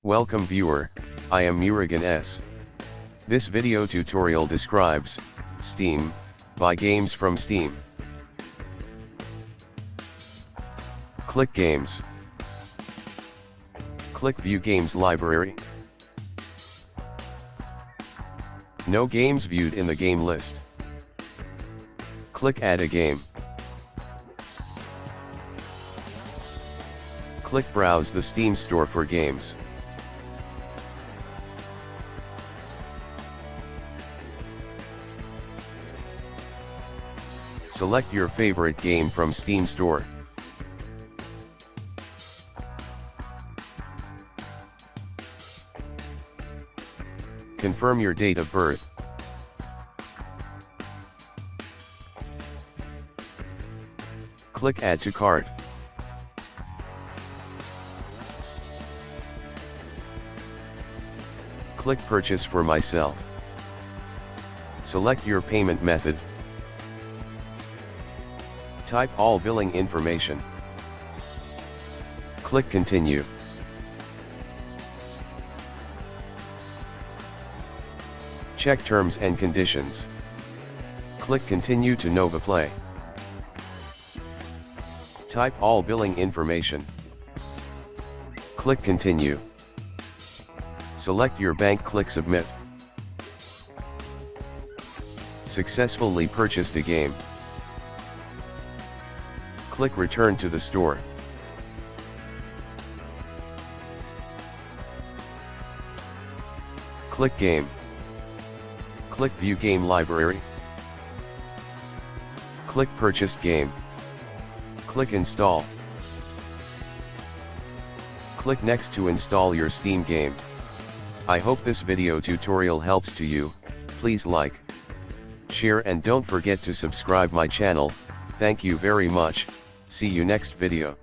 Welcome viewer, I am Murugan S. This video tutorial describes Steam, buy games from Steam. Click Games. Click View Games Library. No games viewed in the game list. Click Add a game. Click Browse the Steam store for games. Select your favorite game from Steam store. Confirm your date of birth. Click Add to Cart. Click Purchase for myself. Select your payment method. Type all billing information. Click Continue. Check terms and conditions. Click Continue to NovaPlay. Type all billing information. Click Continue. Select your bank. Click Submit. Successfully purchased a game. Click Return to the store. Click Game. Click View Game Library. Click Purchased Game. Click Install. Click Next to install your Steam game. I hope this video tutorial helps to you. Please like, share and don't forget to subscribe my channel. Thank you very much. See you next video.